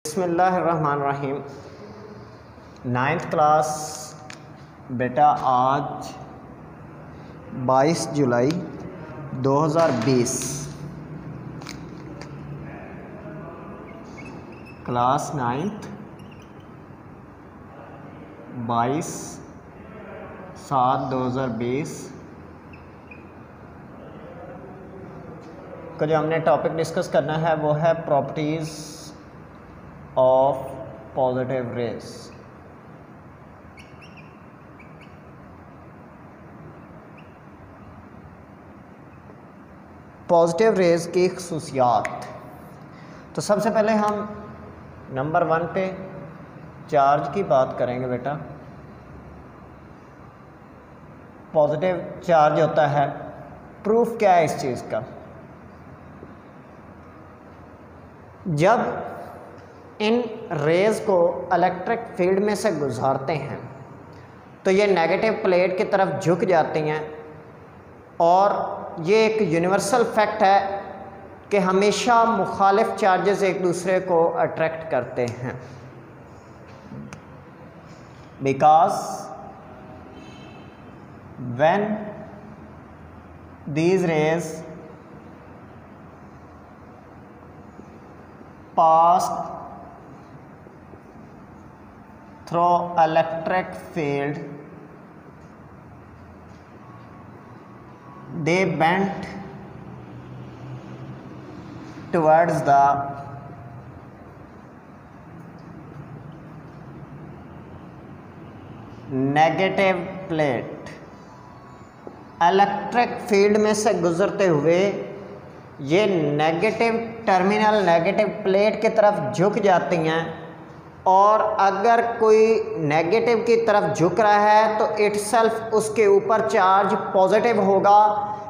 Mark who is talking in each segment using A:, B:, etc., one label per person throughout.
A: बिस्मिल्लाहिर्रहमानिर्रहीम। 9th class बेटा आज 22 जुलाई 2020 क्लास 9th 22/7/2020 का जो हमने टॉपिक डिस्कस करना है वो है properties of positive raise. Positive rays की खसूसियात। तो सबसे पहले हम नंबर 1 पे चार्ज की बात करेंगे बेटा। पॉजिटिव चार्ज होता है, प्रूफ क्या है इस चीज़ का? जब इन रेज़ को इलेक्ट्रिक फील्ड में से गुजारते हैं तो ये नेगेटिव प्लेट की तरफ झुक जाती हैं, और ये एक यूनिवर्सल फैक्ट है कि हमेशा मुखालिफ चार्जेस एक दूसरे को अट्रैक्ट करते हैं, because when these rays pass through electric field, they bend towards the negative plate. Electric field में से गुजरते हुए ये नेगेटिव टर्मिनल नेगेटिव प्लेट की तरफ झुक जाती हैं, और अगर कोई नेगेटिव की तरफ झुक रहा है तो इटसेल्फ उसके ऊपर चार्ज पॉजिटिव होगा,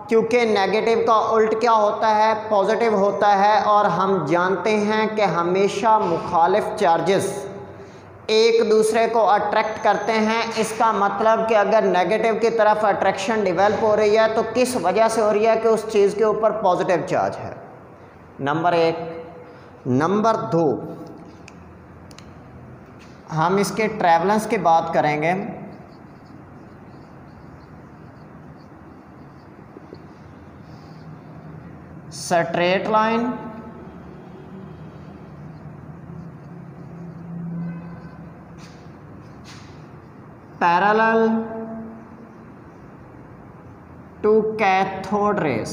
A: क्योंकि नेगेटिव का उल्ट क्या होता है? पॉजिटिव होता है। और हम जानते हैं कि हमेशा मुखालिफ चार्जेस एक दूसरे को अट्रैक्ट करते हैं। इसका मतलब कि अगर नेगेटिव की तरफ अट्रैक्शन डेवलप हो रही है तो किस वजह से हो रही है? कि उस चीज़ के ऊपर पॉजिटिव चार्ज है। नंबर 1। नंबर 2, हम इसके ट्रैवलेंस की बात करेंगे। Straight line parallel to cathode rays.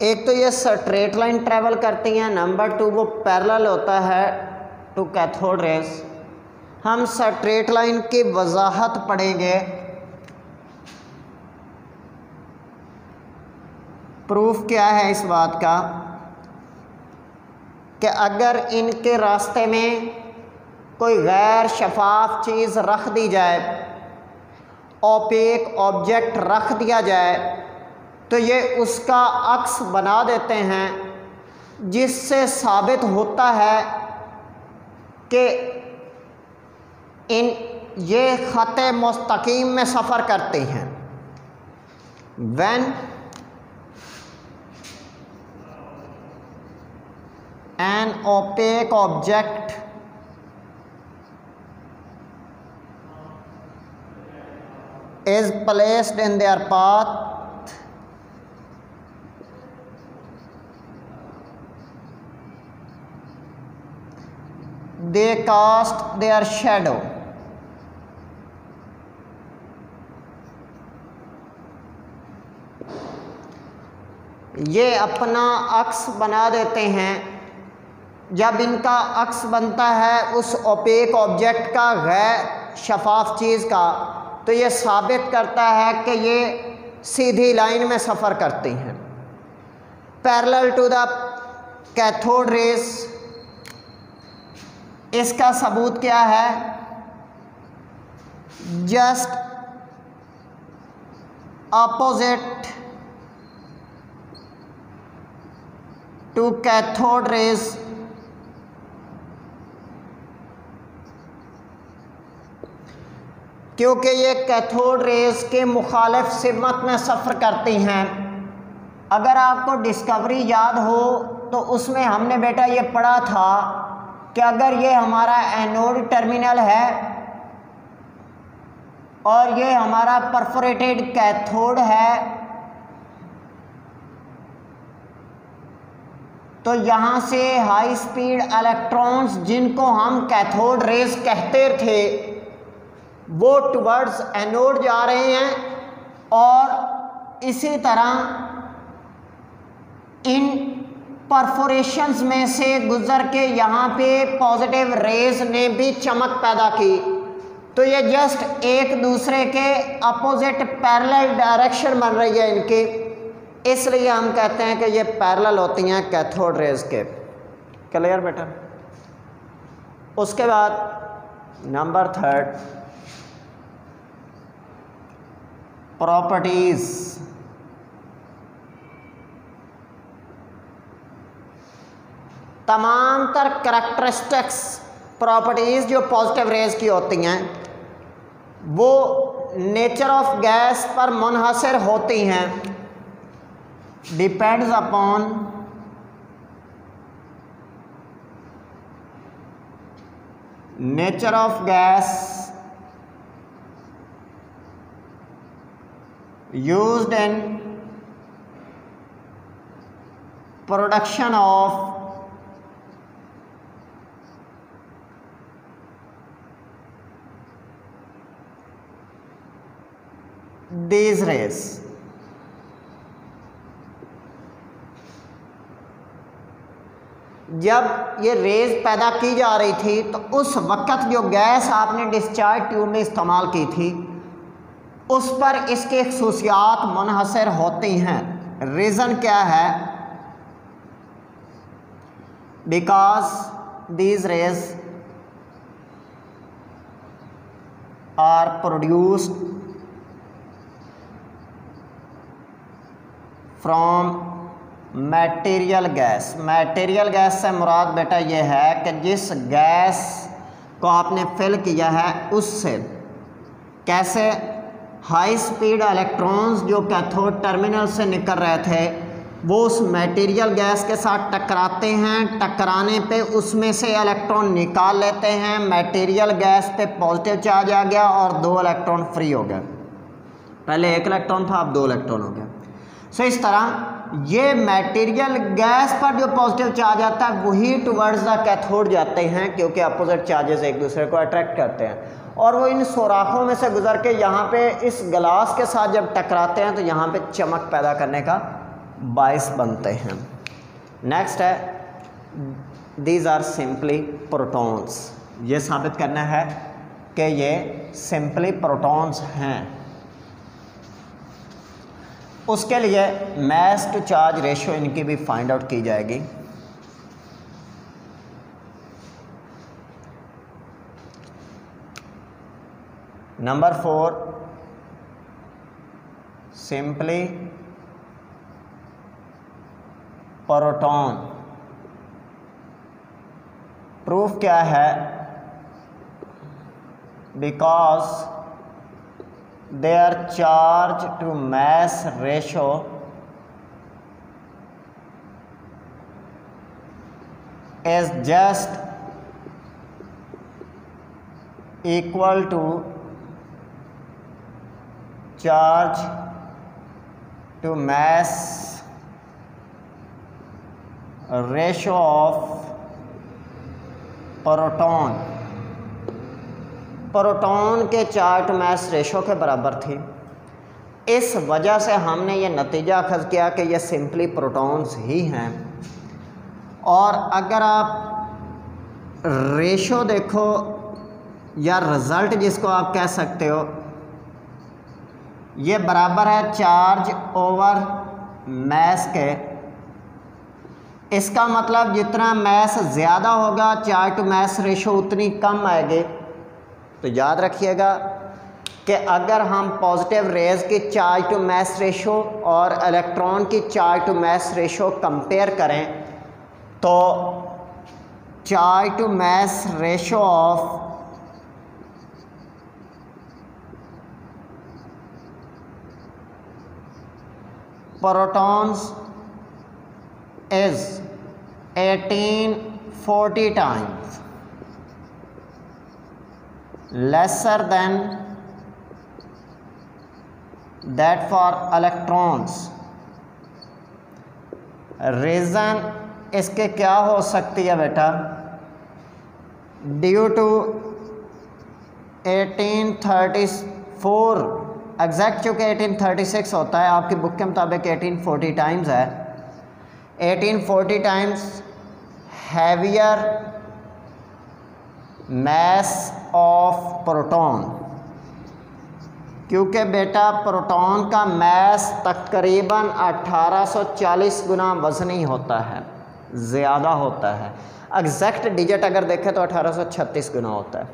A: एक तो ये स्ट्रेट लाइन ट्रेवल करती हैं, नंबर 2 वो पैरेलल होता है टू कैथोड रेस। हम स्ट्रेट लाइन की वजाहत पढ़ेंगे। प्रूफ क्या है इस बात का? कि अगर इनके रास्ते में कोई गैर शफाफ चीज़ रख दी जाए, ओपेक ऑब्जेक्ट रख दिया जाए, तो ये उसका अक्स बना देते हैं, जिससे साबित होता है कि ये ख़त मुस्तकीम में सफ़र करते हैं। When an opaque object is placed in their path, they cast their shadow. ये अपना अक्स बना देते हैं। जब इनका अक्स बनता है उस ओपेक ऑब्जेक्ट का, गैर शफाफ चीज़ का, तो ये साबित करता है कि ये सीधी लाइन में सफ़र करती हैं। Parallel to the cathode rays, इसका सबूत क्या है? Just opposite to cathode rays, क्योंकि ये कैथोड रेस के मुखालिफ सिमत में सफ़र करती हैं। अगर आपको डिस्कवरी याद हो तो उसमें हमने बेटा ये पढ़ा था कि अगर ये हमारा एनोड टर्मिनल है और ये हमारा परफोरेटेड कैथोड है, तो यहाँ से हाई स्पीड इलेक्ट्रॉन्स जिनको हम कैथोड रेज कहते थे वो टुवर्ड्स एनोड जा रहे हैं, और इसी तरह इन परफोरेशंस में से गुजर के यहाँ पे पॉजिटिव रेज ने भी चमक पैदा की। तो ये जस्ट एक दूसरे के अपोजिट पैरेलल डायरेक्शन बन रही है इनकी, इसलिए हम कहते हैं कि ये पैरेलल होती हैं कैथोड रेज के। क्लियर बेटा? उसके बाद नंबर 3 प्रॉपर्टीज। तमाम तर करैक्टरिस्टिक्स प्रॉपर्टीज जो पॉजिटिव रेज की होती हैं वो नेचर ऑफ गैस पर मुनहसर होती हैं, depends upon nature of gas used in production of these rays। जब ये रेज पैदा की जा रही थी तो उस वक़्त जो गैस आपने डिस्चार्ज ट्यूब में इस्तेमाल की थी उस पर इसके खसूसियात मुनहसर होती हैं। रीज़न क्या है? Because these rays are produced from material gas. Material gas से मुराद बेटा ये है कि जिस गैस को आपने फिल किया है उससे कैसे हाई स्पीड इलेक्ट्रॉन्स जो कैथोड टर्मिनल से निकल रहे थे वो उस मटेरियल गैस के साथ टकराते हैं, टकराने पे उसमें से इलेक्ट्रॉन निकाल लेते हैं, मटेरियल गैस पे पॉजिटिव चार्ज आ गया और 2 इलेक्ट्रॉन फ्री हो गए। पहले 1 इलेक्ट्रॉन था, अब 2 इलेक्ट्रॉन हो गया। सो इस तरह ये मटेरियल गैस पर जो पॉजिटिव चार्ज आता है वही टुवर्ड्स द कैथोड जाते हैं, क्योंकि अपोजिट चार्जेस एक दूसरे को अट्रैक्ट करते हैं, और वो इन सुराखों में से गुजर के यहाँ पे इस गिलास के साथ जब टकराते हैं तो यहाँ पे चमक पैदा करने का बायस बनते हैं। नेक्स्ट है दीज आर सिंपली प्रोटॉन्स। ये साबित करना है कि ये सिंपली प्रोटॉन्स हैं। उसके लिए मास टू चार्ज रेशियो इनकी भी फाइंड आउट की जाएगी। Number 4 simply proton. प्रूफ क्या है? Because their charge to mass ratio is just equal to charge to mass ratio of proton. Proton के चार्ज टू मास रेशो के बराबर थी। इस वजह से हमने ये नतीजा अखज़ किया कि ये सिंपली प्रोटॉन्स ही हैं। और अगर आप रेशो देखो या रिज़ल्ट जिसको आप कह सकते हो, ये बराबर है चार्ज ओवर मास के। इसका मतलब जितना मास ज़्यादा होगा चार्ज टू मास रेशो उतनी कम आएगी। तो याद रखिएगा कि अगर हम पॉजिटिव रेज की चार्ज टू मास रेशो और इलेक्ट्रॉन की charge to mass ratio compare करें तो charge to mass ratio of protons is 1840 times lesser than that for electrons। रीज़न इसके क्या हो सकती है बेटा? ड्यू टू 1834 एग्जैक्ट, चूँकि 1836 होता है, आपकी बुक के मुताबिक 1840 टाइम्स है। 1840 times heavier mass of proton, क्योंकि बेटा प्रोटॉन का मैस तकरीबन 1840 गुना वज़नी होता है, ज़्यादा होता है। एग्जैक्ट डिजिट अगर देखें तो 1836 गुना होता है।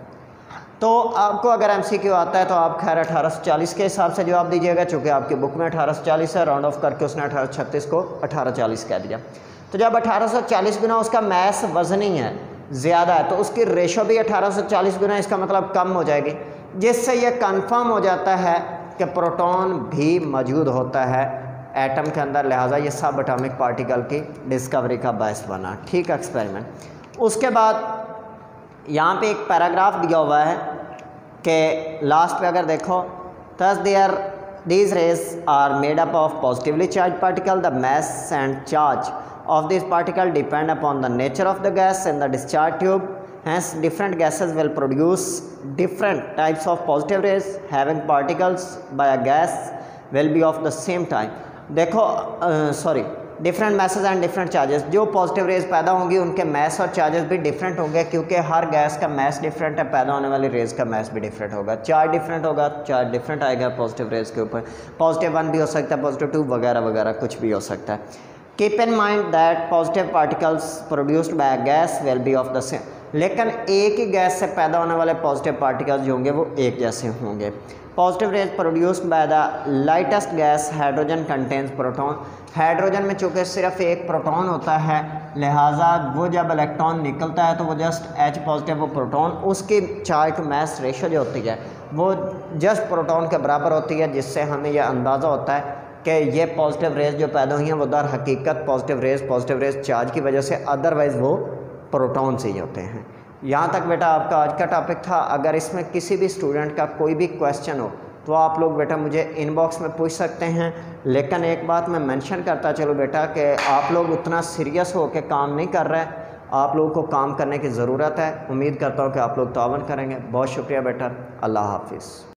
A: तो आपको अगर एमसीक्यू आता है तो आप खैर 1840 के हिसाब से जवाब दीजिएगा, चूँकि आपकी बुक में 1840 है, राउंड ऑफ करके उसने 1836 को 1840 कह दिया। तो जब 1840 गुना उसका मैस वज़नी है, ज़्यादा है, तो उसकी रेशो भी 1840 गुना, इसका मतलब कम हो जाएगी, जिससे ये कंफर्म हो जाता है कि प्रोटॉन भी मौजूद होता है एटम के अंदर। लिहाजा ये सब एटॉमिक पार्टिकल की डिस्कवरी का बायस बना। ठीक एक्सपेरिमेंट। उसके बाद यहाँ पे एक पैराग्राफ दिया हुआ है कि लास्ट पे अगर देखो, thus these rays are made up of positively charged particle. The mass and charge of this particle depend upon the nature of the gas in the discharge tube. Hence, different gases will produce different types of positive rays. Having particles by a gas will be of the same time. देखो different message and different charges, जो positive raise पैदा होंगी उनके mess और charges भी different होंगे, क्योंकि हर gas का मैस डिफरेंट है, पैदा होने वाली रेज का मैस भी डिफरेंट होगा। चार्ज डिफरेंट होगा, चार्ज डिफरेंट आएगा पॉजिटिव रेज के ऊपर। +1 भी हो सकता है, +2 वगैरह वगैरह कुछ भी हो सकता है। Keep in mind that positive particles produced by gas will be of the same, लेकिन एक ही गैस से पैदा होने वाले पॉजिटिव पार्टिकल्स जो होंगे वो एक जैसे होंगे। Positive raise produced by the lightest gas hydrogen contains proton. Hydrogen में चूँकि सिर्फ एक प्रोटॉन होता है, लिहाजा वो जब इलेक्ट्रॉन निकलता है तो वो जस्ट H पॉजिटिव, वो प्रोटॉन, उसकी चार्ज टू मैस रेशो जो होती है वो जस्ट प्रोटॉन के बराबर होती है, जिससे हमें यह अंदाज़ा होता है कि ये पॉजिटिव रेज जो पैदा हुई हैं वो दर हकीकत पॉजिटिव रेज चार्ज की वजह से, अदरवाइज़ वो प्रोटॉन से ही होते हैं। यहाँ तक बेटा आपका आज का टॉपिक था। अगर इसमें किसी भी स्टूडेंट का कोई भी क्वेश्चन हो तो आप लोग बेटा मुझे इनबॉक्स में पूछ सकते हैं, लेकिन एक बात मैं मेंशन करता चलो बेटा कि आप लोग उतना सीरियस हो के काम नहीं कर रहे, आप लोगों को काम करने की ज़रूरत है। उम्मीद करता हूँ कि आप लोग तावन करेंगे। बहुत शुक्रिया बेटा, अल्लाह हाफिज़।